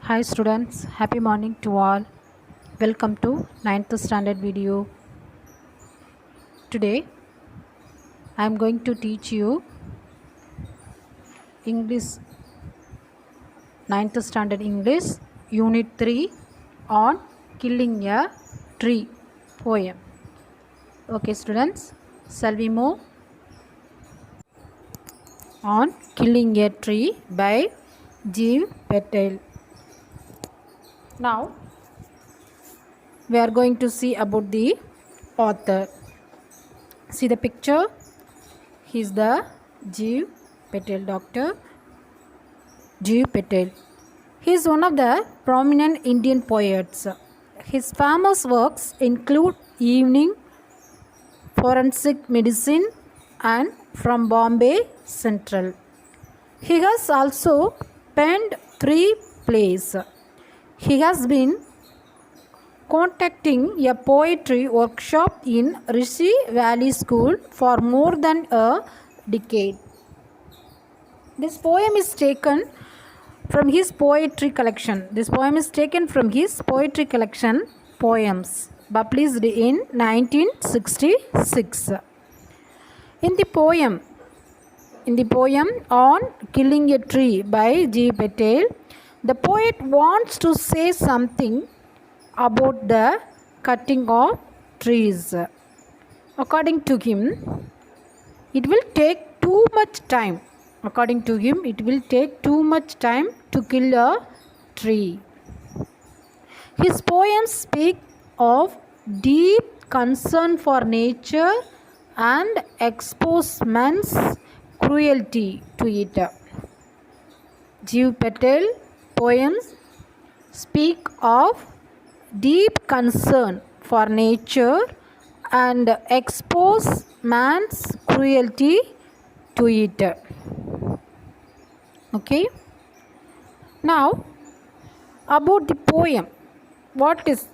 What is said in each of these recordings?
Hi students, happy morning to all. Welcome to ninth standard video. Today I am going to teach you English ninth standard English unit 3 on killing a tree poem. Okay students, shall we move on killing a tree by Jeev Patel. Now we are going to see about the author. See the picture. He is the Jeev Patel, Dr. Jeev Patel. He is one of the prominent Indian poets. His famous works include Evening, Forensic Medicine, and From Bombay Central. He has also penned 3 plays. He has been conducting a poetry workshop in Rishi Valley School for more than a decade. This poem is taken from his poetry collection. This poem is taken from his poetry collection Poems, published in 1966. In the poem on Killing a Tree by Jeev Patel, the poet wants to say something about the cutting of trees. According to him, it will take too much time. According to him, it will take too much time to kill a tree. His poems speak of deep concern for nature and expose man's cruelty to it. Jeev Patel poems speak of deep concern for nature and expose man's cruelty to it. Okay. Now about the poem. What is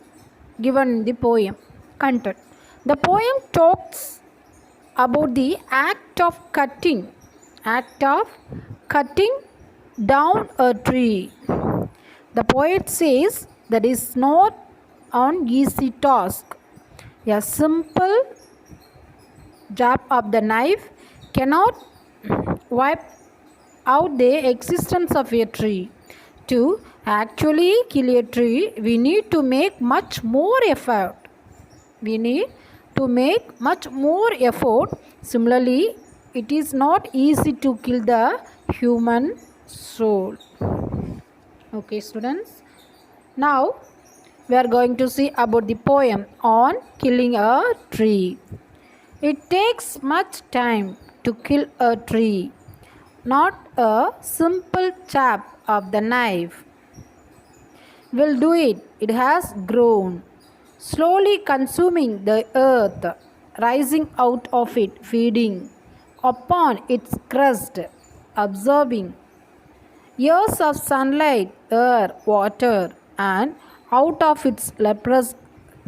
given in the poem? Content. The poem talks about the act of cutting down a tree. The poet says that is not an easy task. A simple jab of the knife cannot wipe out the existence of a tree. To actually kill a tree, we need to make much more effort. Similarly, it is not easy to kill the human soul. Okay, students. Now, we are going to see about the poem on killing a tree. It takes much time to kill a tree, not a simple chap of the knife will do it. It has grown, slowly consuming the earth, rising out of it, feeding upon its crust, absorbing years of sunlight, air, water, and out of its leprous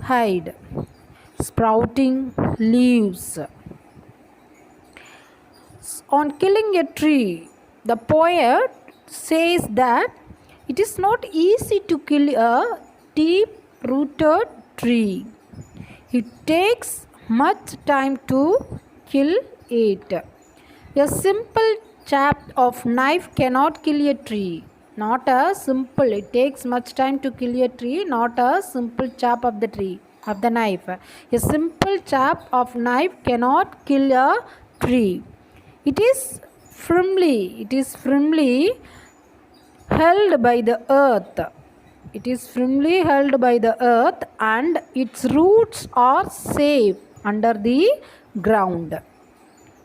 hide, sprouting leaves. On killing a tree, the poet says that it is not easy to kill a deep-rooted tree. It takes much time to kill it. A simple chap of knife cannot kill a tree. It takes much time to kill a tree, not a simple chap of the knife. A simple chap of knife cannot kill a tree. It is firmly held by the earth. It is firmly held by the earth and its roots are safe under the ground.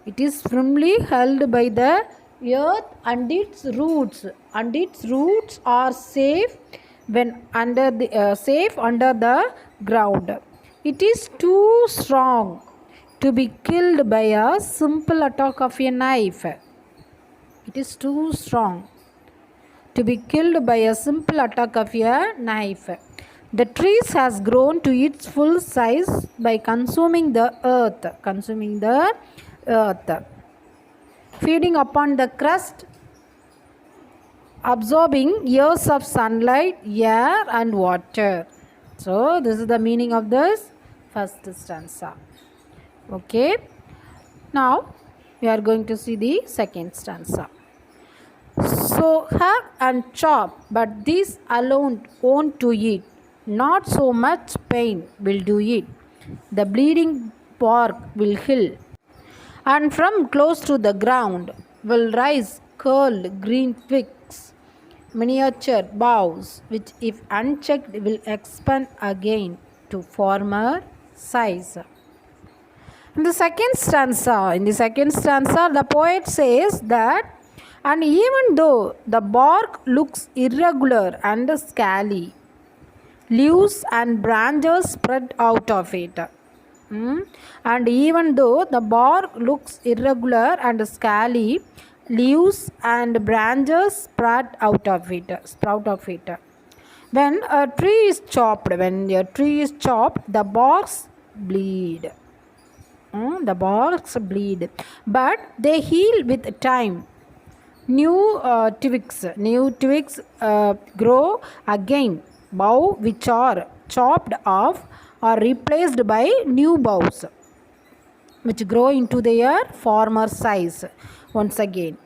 It is firmly held by the earth and its roots are safe under the ground. It is too strong to be killed by a simple attack of a knife. It is too strong to be killed by a simple attack of a knife. The tree has grown to its full size by consuming the earth, feeding upon the crust absorbing years of sunlight, air and water. So this is the meaning of this first stanza. Okay. Now we are going to see the second stanza. So hack and chop, but this alone won't do it. Not so much pain will do it. The bleeding bark will heal, and from close to the ground will rise curled green twigs, miniature boughs, which if unchecked will expand again to former size. In the second stanza, the poet says that, and even though the bark looks irregular and scaly, leaves and branches spread out of it. And even though the bark looks irregular and scaly, leaves and branches sprout out of it. When a tree is chopped, the barks bleed. But they heal with time. New twigs grow again. Boughs which are chopped off are replaced by new boughs which grow into their former size once again.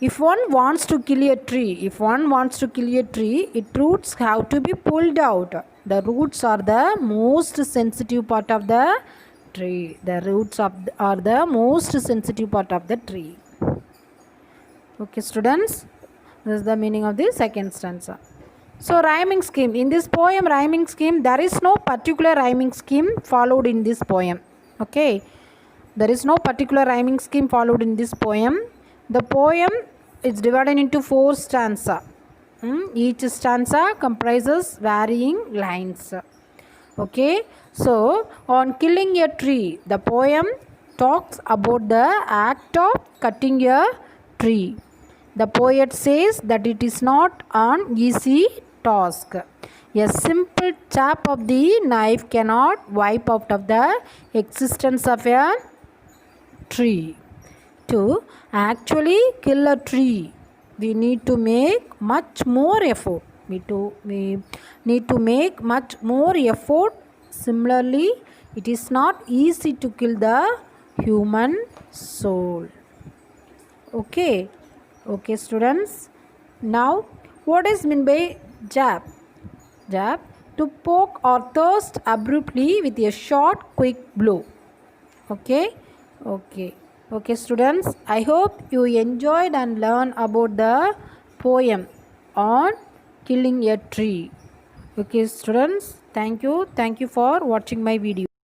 If one wants to kill a tree, its roots have to be pulled out. The roots are the most sensitive part of the tree. Are the most sensitive part of the tree. Okay, students, this is the meaning of the second stanza. So, rhyming scheme. In this poem, rhyming scheme, there is no particular rhyming scheme followed in this poem. Okay, there is no particular rhyming scheme followed in this poem. The poem is divided into 4 stanzas. Each stanza comprises varying lines. Okay, so on killing a tree, the poem talks about the act of cutting a tree. The poet says that it is not an easy task. A simple chap of the knife cannot wipe out of the existence of a tree. To actually kill a tree, we need to make much more effort. We need to make much more effort. Similarly, it is not easy to kill the human soul. Okay, students. Now, what is meant by jab? Jab, to poke or thrust abruptly with a short, quick blow. Okay, students. I hope you enjoyed and learned about the poem on killing a tree. Okay, students. Thank you for watching my video.